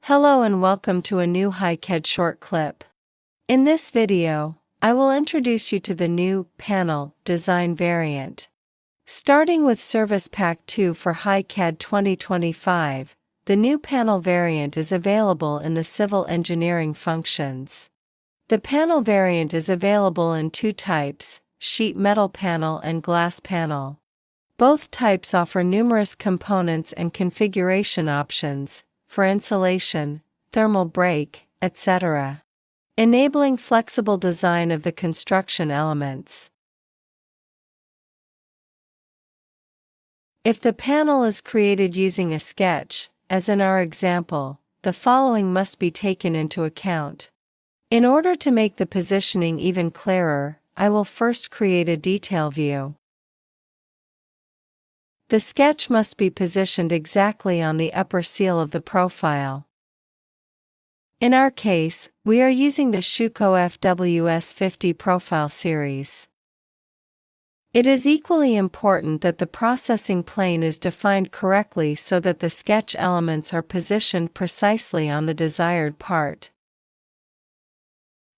Hello and welcome to a new HiCAD short clip. In this video, I will introduce you to the new panel design variant. Starting with Service Pack 2 for HiCAD 2025, the new panel variant is available in the civil engineering functions. The panel variant is available in two types, sheet metal panel and glass panel. Both types offer numerous components and configuration options, for insulation, thermal break, etc., enabling flexible design of the construction elements. If the panel is created using a sketch, as in our example, the following must be taken into account. In order to make the positioning even clearer, I will first create a detail view. The sketch must be positioned exactly on the upper seal of the profile. In our case, we are using the Schuko FWS50 profile series. It is equally important that the processing plane is defined correctly so that the sketch elements are positioned precisely on the desired part.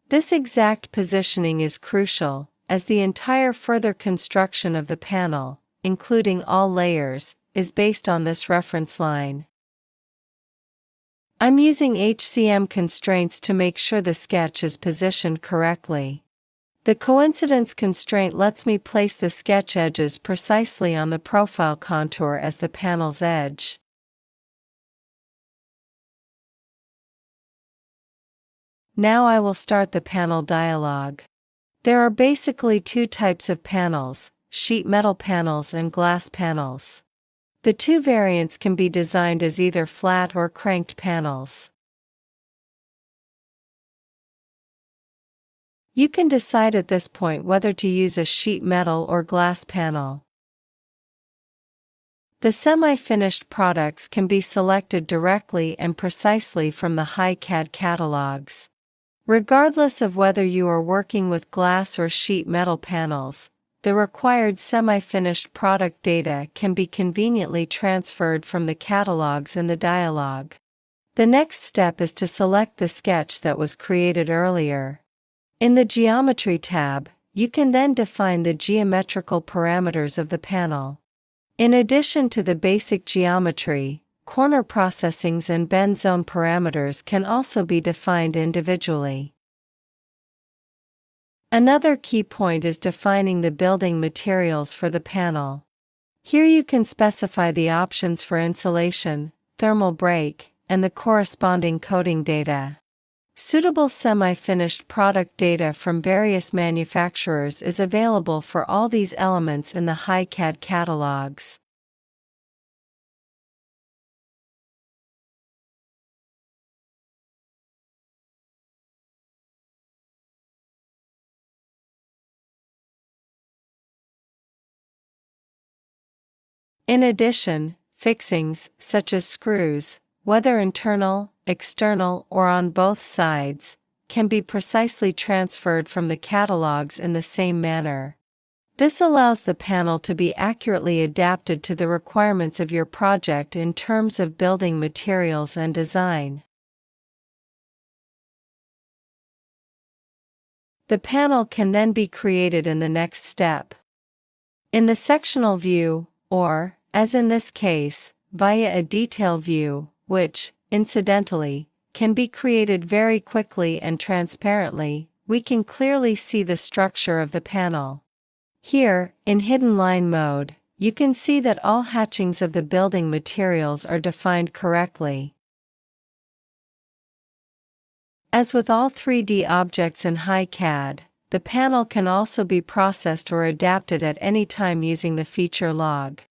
This exact positioning is crucial, as the entire further construction of the panel, including all layers, is based on this reference line. I'm using HCM constraints to make sure the sketch is positioned correctly. The coincidence constraint lets me place the sketch edges precisely on the profile contour as the panel's edge. Now I will start the panel dialog. There are basically two types of panels, sheet metal panels and glass panels. The two variants can be designed as either flat or cranked panels. You can decide at this point whether to use a sheet metal or glass panel. The semi-finished products can be selected directly and precisely from the HiCAD catalogs. Regardless of whether you are working with glass or sheet metal panels, the required semi-finished product data can be conveniently transferred from the catalogs in the dialog. The next step is to select the sketch that was created earlier. In the Geometry tab, you can then define the geometrical parameters of the panel. In addition to the basic geometry, corner processings and bend zone parameters can also be defined individually. Another key point is defining the building materials for the panel. Here you can specify the options for insulation, thermal break, and the corresponding coating data. Suitable semi-finished product data from various manufacturers is available for all these elements in the HiCAD catalogs. In addition, fixings, such as screws, whether internal, external, or on both sides, can be precisely transferred from the catalogs in the same manner. This allows the panel to be accurately adapted to the requirements of your project in terms of building materials and design. The panel can then be created in the next step. In the sectional view, or, as in this case, via a detail view, which, incidentally, can be created very quickly and transparently, we can clearly see the structure of the panel. Here, in hidden line mode, you can see that all hatchings of the building materials are defined correctly. As with all 3D objects in HiCAD, the panel can also be processed or adapted at any time using the feature log.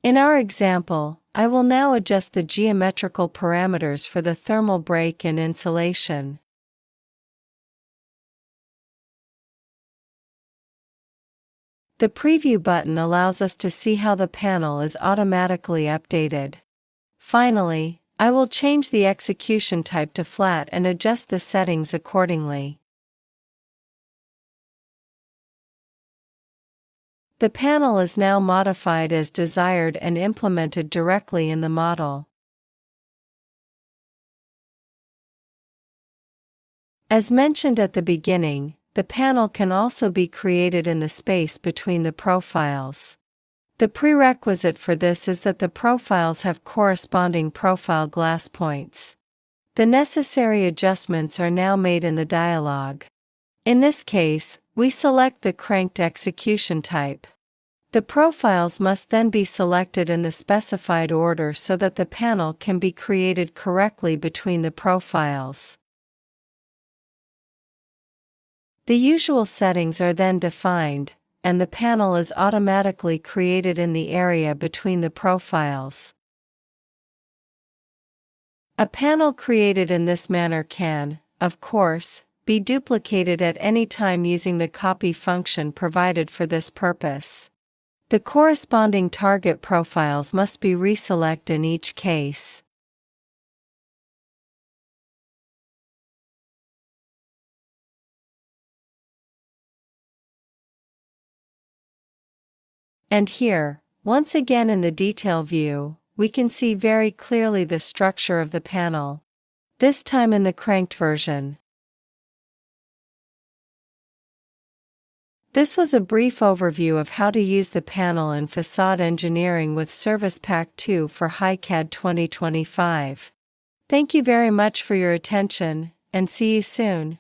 In our example, I will now adjust the geometrical parameters for the thermal break and insulation. The preview button allows us to see how the panel is automatically updated. Finally, I will change the execution type to flat and adjust the settings accordingly. The panel is now modified as desired and implemented directly in the model. As mentioned at the beginning, the panel can also be created in the space between the profiles. The prerequisite for this is that the profiles have corresponding profile glass points. The necessary adjustments are now made in the dialog. In this case, we select the cranked execution type. The profiles must then be selected in the specified order so that the panel can be created correctly between the profiles. The usual settings are then defined, and the panel is automatically created in the area between the profiles. A panel created in this manner can, of course, be duplicated at any time using the copy function provided for this purpose. The corresponding target profiles must be reselected in each case. And here, once again in the detail view, we can see very clearly the structure of the panel. This time in the cranked version. This was a brief overview of how to use the panel in facade engineering with Service Pack 2 for HiCAD 2025. Thank you very much for your attention, and see you soon.